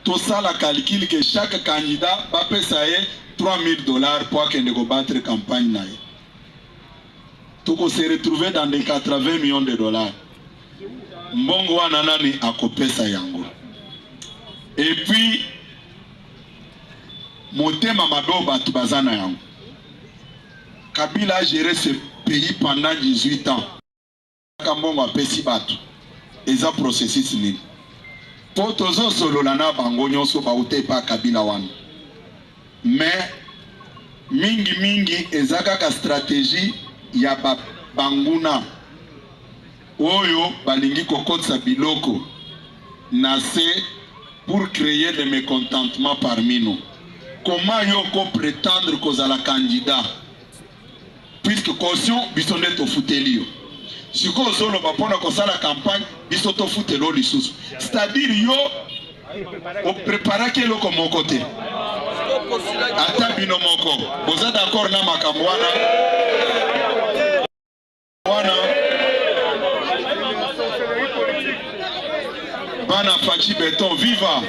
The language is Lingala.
tout ça la calcule que chaque candidat va payer $3,000 pour qu'il ne battre la campagne. Tout se retrouver dans des 80 millions de dollars. Mbongo wana nani akopesa yango. Et puis motema mabe batu bazana yango. Kabila a géré ce pays pendant 18 ans. Kambongo apesi batu. Eza processus nini. Po tozo sololana bango nyonso baute pa Kabila wana. Mais mingi ezaka ka stratégie ya banguna oyo balingi kokotsa biloko na se pour créer le mécontentement parmi nous. Comment yoko prétendre kozala candidat puisque caution biso nde tofutelio siko zolo bapona kosala campagne biso tofutelo lisusu, c'est-à-dire yo o préparaki eloko moko te ata bino moko boza d'accord na makambo wana bana faci beton viva